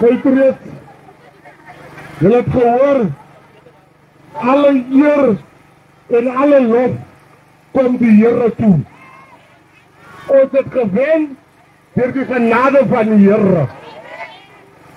Patriots, julle het gehoor, alle eer en alle lof kom die Here toe. Ons het gewen deur die genade van die Here.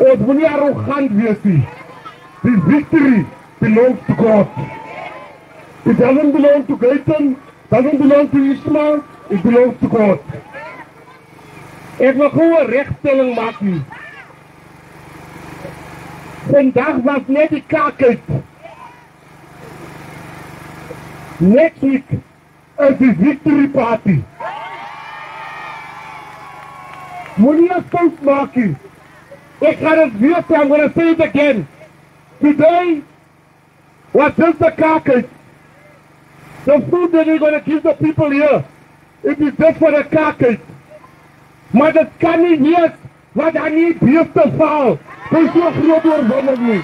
Ons moet nie arrogant wees nie. The victory belongs to God. It doesn't belong to Gaten, doesn't belong to Ismail, it belongs to God. Ek wil gewoon 'n regstelling maak nie. Vandag was net die kaakheid. Next week is die victory party. Moet nie 'n fout maak nie. Ek gaan het weer sê, I'm going to say it again. Today was just the kaakheid. The food that we're going to give the people here, it is just for the kaakheid. Maar dit kan nie wees wat aan die beeste val. Dit is so groot oorwinning nie.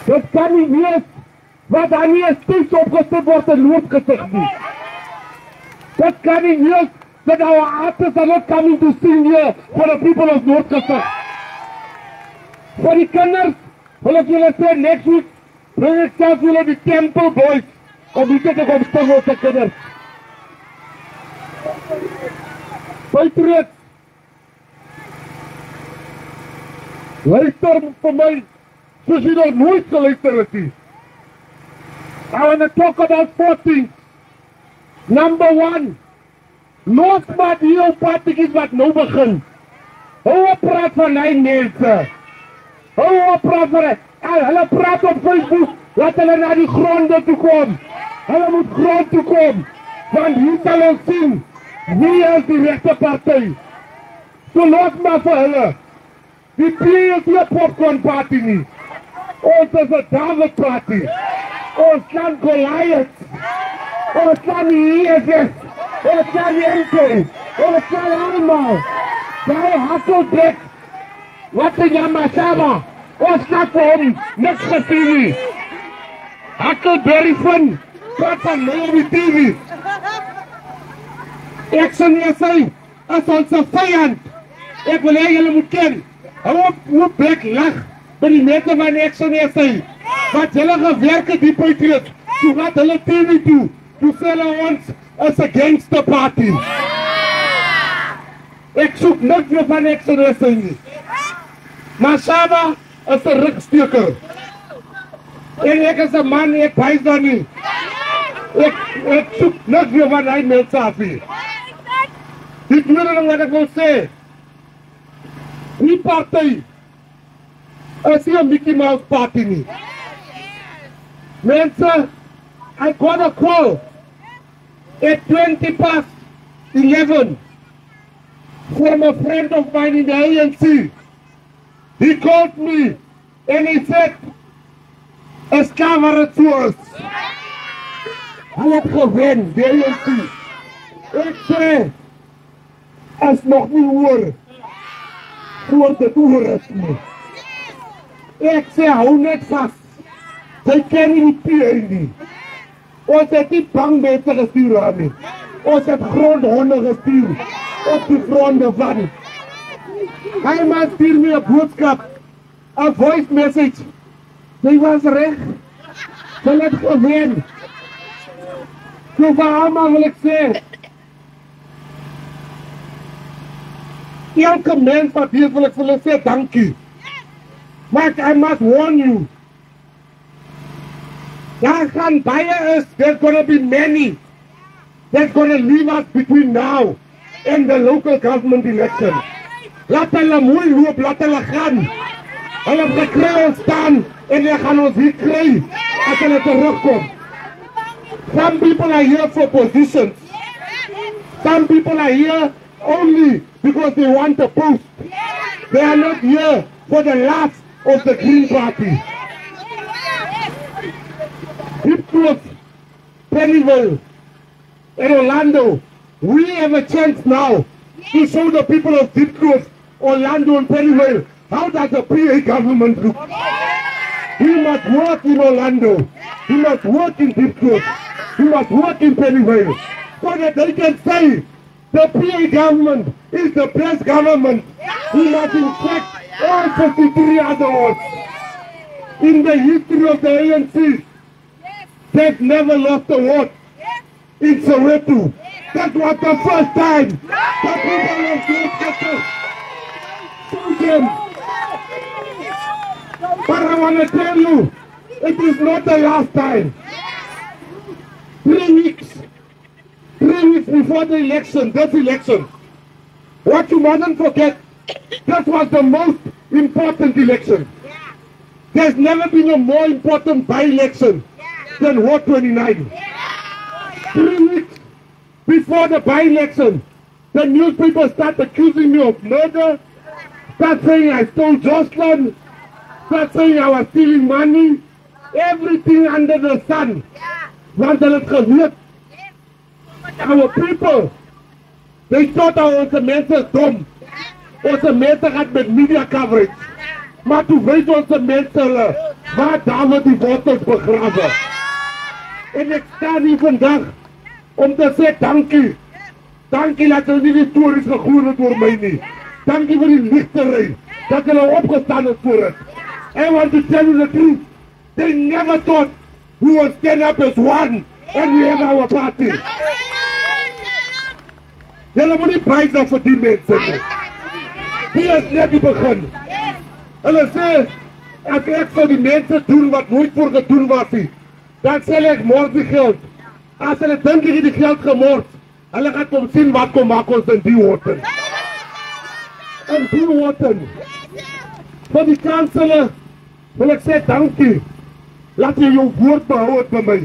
Dit kan nie wees wat aan die steeds opgesit word en loopgesig nie. Dit kan nie wees that our artists are not coming to sing here for the people of Noordkasig. For die kinders, wil ek julle sê next week, bring ek self julle die Temple Boys, om die te kom sting ons kinders. Patriots, luister vir my, soos jy nog nooit geluister het nie. I want to talk about 4 things. Number 1, Noordmaat hier op partykies wat nou begin. Hou op praat van hy mense. Hou op praat van hy. Hulle praat op Facebook, laat hulle na die gronde toe kom. Hulle moet grond toe kom. Want hier sal ons sien, wie is die regte party. So los maar vir hulle. Die play is nie 'n popcorn party nie. Ons is 'n David party. Ons kan Goliath. Ons kan Jesus. Ons kan Enkel. Ons kan allemaal. Sy Hasselbeck. Wat is Yamasaba? Ons kan vir hom niks gesien nie. Huckleberry Finn. Praat van my op die TV. Ek sal nie sê, as ons 'n vyand. Ek wil hê julle moet ken. Hou op hoe bek lag by die mense van ek sal nie sê. Wat hulle gewerk het die Patriots, toe gaat hulle TV toe. Toe sê hulle ons is 'n gangster party. Ek soek niks meer van ek sal nie sê nie. Masaba is 'n rugsteker. En ek is 'n man, ek wys dan nie. Ek soek niks meer van hy mense af nie. Die tweede ding wat ek wil sê, die party is nie 'n Mickey Mouse party nie. Mense, I got a call at 11:20 from a friend of mine in the ANC. He called me and he said, "Es cover it to us." Hy het gewen, die ANC. Ek sê, as nog nie hoor, voor dit oor is nie. Ek sê, hou net vast. Sy ken nie die PA nie. Ons het nie bang mense gestuur aan nie. Ons het grondhonde gestuur op die gronde van. Hy maar stuur my 'n boodskap, 'n voice message. Sy was reg. Sy het gewen. So vir almal wil ek sê, elke mens wat hier wil ek vir hulle sê dankie. Maar I must warn you, daar gaan baie is, there's gonna be many that's gonna leave us between now and the local government election. Laat hulle mooi loop, laat hulle gaan. Hulle gekry ons staan en hulle gaan ons hier kry as hulle terugkom. Some people are here for positions. Some people are here only because they want a post. They are not here for the last of the Green Party. Diepkloof, Pennyville, and Orlando, we have a chance now to show the people of Diepkloof, Orlando and Pennyville how does the PA government look. He must work in Orlando, he must work in Diepkloof, he must work in Pennyville, so that they can say the PA government is the best government He has in fact all 53 other votes. In the history of the ANC, they've never lost a vote in Soweto. That was the first time the people of Soweto showed them. But I want to tell you, it is not the last time. 3 weeks before the election, this election, what you mustn't forget, this was the most important election. There's never been a more important by-election than Ward 29. 3 weeks before the by-election, the newspapers start accusing me of murder, start saying I stole Jocelyn, start saying I was stealing money, everything under the sun. Want hulle het geweet. Our people, they thought onze mensen dom. Onze mensen gaat met media coverage. Maar toen weet onze mensen hulle, waar daar word die wortels begraven. En ik sta hier vandaag om te sê dankie. Dankie dat hulle nie die stories gegoor het oor my nie. Dankie vir die lichterij, dat hulle opgestaan het voor het. I want to tell you the truth. They never thought we would stand up as one and we have our party. Julle moet nie prijs dan vir die mense nie. Die is net die begin. Hulle sê, as ek vir die mense doen wat nooit voor gedoen was nie, dan sê ek mors die geld. As hulle dink ek het die geld gemors, hulle gaan kom sien wat kom maak ons in die Horton. In die Horton. Vir die kansele wil ek sê dankie. Laat jy jou woord behou het by my.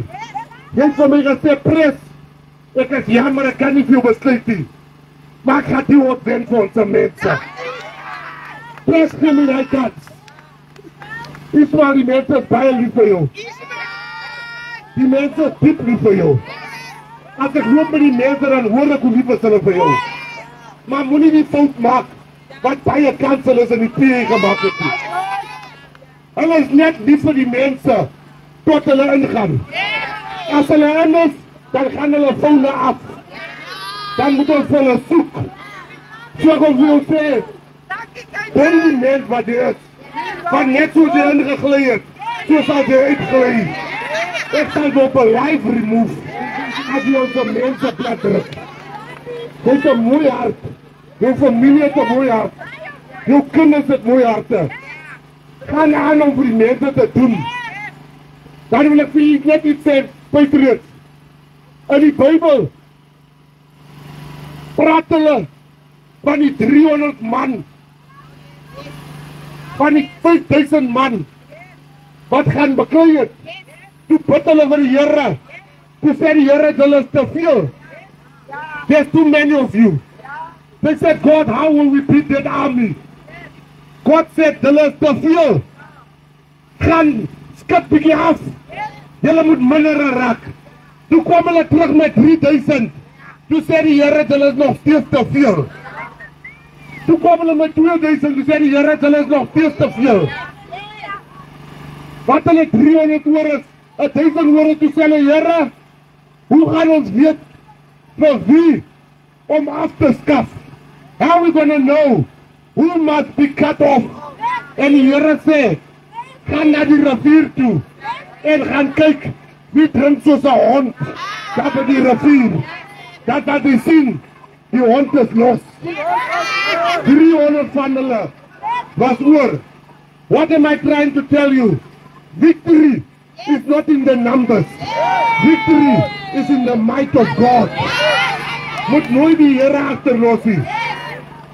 Jy het vir my gesê, pres, ek is jammer, ek kan nie vir jou besluit nie. Maar ek gaan die Hort wen vir onze mense. Pres, gee my die kans. Israel, die mense is baie lief vir jou. Die mense is diep lief vir jou. As ek loop met die mense, dan hoor ek hoe lief is hulle vir jou. Maar moet nie die fout maak, wat baie kansel is in die PE gemaakt het nie. Hulle is net lief vir die mense, tot hulle ingaan. As hulle in is, dan gaan hulle foune af. Dan moet ons hulle soek. So ek ons wil sê, ben die mens wat die is, van net soos die ingegeleid het, so sal die uitgeleid. Ek sal die op een live remove, as die onze mense plat druk. Jy het een mooi hart, jou familie het een mooi hart, jou kinders het mooi harte. Gaan aan om vir die mense te doen. Dan wil ek vir jy net iets sê, Patriots. In die Bijbel praat hulle van die 300 man, van die 5000 man, wat gaan beklei het. Toe bid hulle vir die Here. Toe sê die Here, hulle is te veel. There's too many of you. They said, God, how will we beat that army? God said, hulle is te veel. Gaan skip bietjie af. Julle moet minder raak. Toe kwam hulle terug met 3000. Toe sê die Here, hulle is nog steeds te veel. Toe kwam hulle met 2000. Toe sê die Here, hulle is nog steeds te veel. Wat hulle 300 oor is, 1000 oor is, toe sê hulle, Here, hoe gaan ons weet vir wie om af te skaf? How are we gonna know who must be cut off? En die Here sê, gaan na die rivier toe en gaan kyk wie drink soos 'n hond daar by die rivier. Dat die sien, die hond is los. 300 van hulle was oor. What am I trying to tell you? Victory is not in the numbers. Victory is in the might of God. Moet nooit die Here agterlos nie.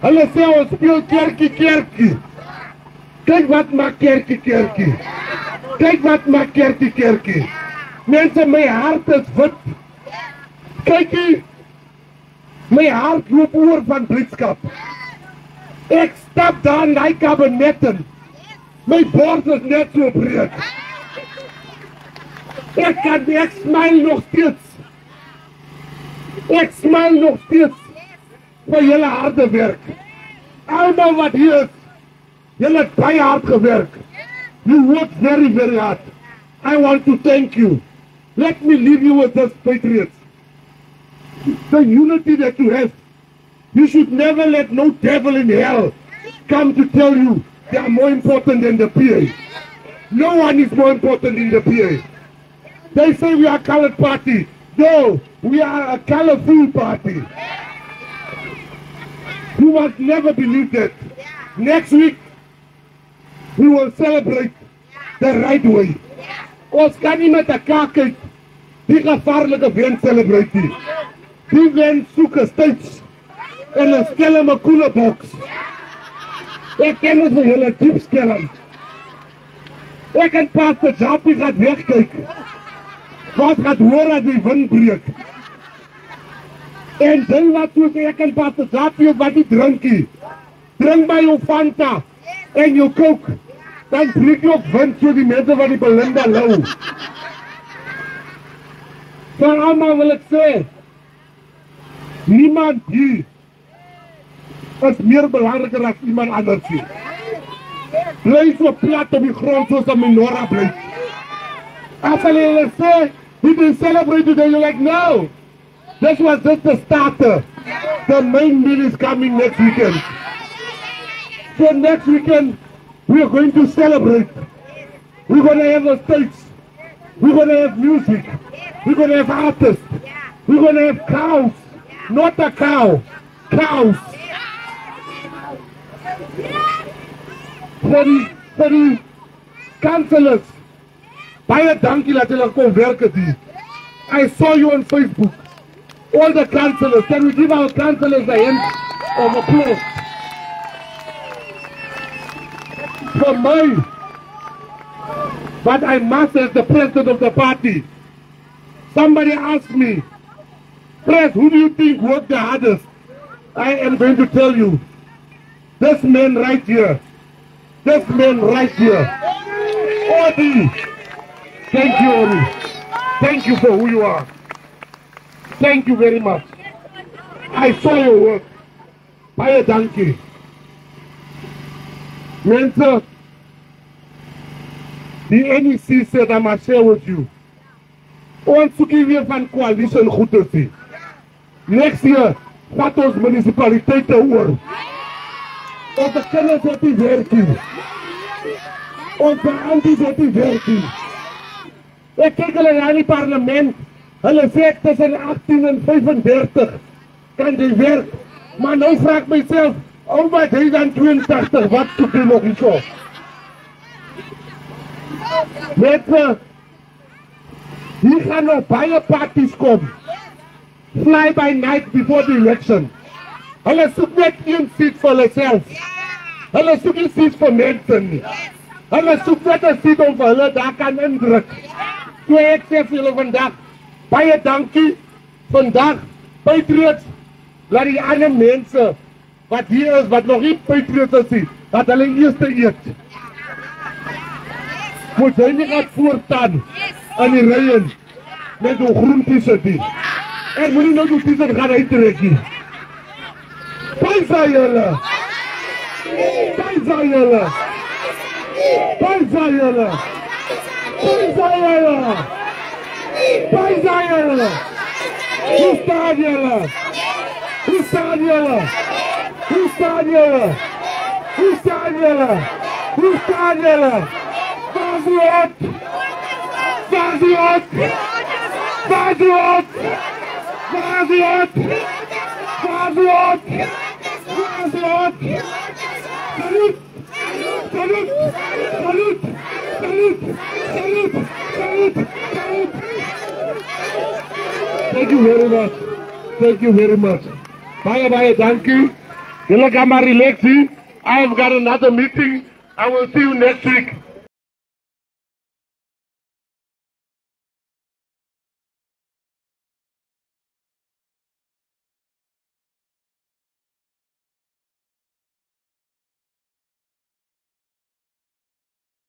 Hulle sê ons speel kerkie. Kyk wat maak kerkie. Kyk wat maak kerkie. Mense, my hart is wit. Kykie, my hart loop oor van blydskap. Ek stap daar in die kabinetten. My bord is net so breed. Ek smile nog steeds. Ek smile nog steeds vir julle harde werk. Almal wat hier is, julle het baie hard gewerk. You work very, very hard. I want to thank you. Let me leave you with this, Patriots. The unity that you have, you should never let no devil in hell come to tell you they are more important than the PA. No one is more important than the PA. They say we are a colored party. No, we are a colorful party. You must never believe that. Next week, we will celebrate the right way. Ons kan nie met mekaar kyk die gevaarlike wen celebrate nie. Die wen soek steeds en 'n skelm 'n koele box. Ek ken ons vir julle diep skelm. Ek kan pas die Japie gaat wegkyk. Wat gaat hoor as die wind breek. En ding wat soos ek kan pas die Japie op wat die drinkie. Drink by jou Fanta en jou Coke. Dan breek jy op wind so die mense wat die Belinda lou. Vir allemaal wil ek sê, niemand hier is meer belangriker as iemand anders hier. Bly so plat op die grond soos 'n menorah bly. As hulle sê, we can celebrate today, you're like, no. This was just the starter. The main meal is coming next weekend. So next weekend, we are going to celebrate. We're going to have a stage. We're going to have music. We're going to have artists. We're going to have cows. Not a cow. Cows. For the councillors. Baie dankie dat julle kom werk hier. I saw you on Facebook. All the councillors. Can we give our councillors a hand of applause? For me, but I must as the president of the party. Somebody asked me, Pres, who do you think worked the hardest? I am going to tell you, this man right here, this man right here, Odi. Thank you, Odi. Thank you for who you are. Thank you very much. I saw your work. Baie dankie. Mense, the NEC said I must share with you. Ons soek weer van coalition goed te sien. Next year, vat ons municipaliteite oor. Ons kinders het die werking. Ons beamptes het die werking. Ek kyk hulle na die parlement. Hulle sê tussen 18 en 35 kan die werk. Maar nou vraag ek myself, over 82, wat soek jy nog hierso? Mense, hier gaan nog baie parties kom. Fly by night before the election. Hulle soek net een seat vir hulle self. Hulle soek nie seat vir mense nie. Hulle soek net 'n seat om vir hulle daar kan indruk. So ek sê vir julle vandag, baie dankie. Vandag, Patriots, laat die ander mense wat hier is, wat nog nie Patriots is, dat hulle eerste eet. Moet hy nie gaat voortaan aan die rijen met die groen t-shirt nie. En moet nie nou die t-shirt gaan uittrek nie. Paisa julle! Paisa julle! Paisa julle! Paisa julle! Paisa julle! Hoe staan julle? Hoe staan julle? Hoe staan julle? Hoe staan julle? Hoe staan julle? Vaziot! Vaziot! Vaziot! Vaziot! Vaziot! Vaziot! Salut! Salut! Salut! Salut! Salut! Salut! Salut! Thank you very much. Thank you very much. Bye, thank you. Julle kan maar relax hier. I've got another meeting. I will see you next week.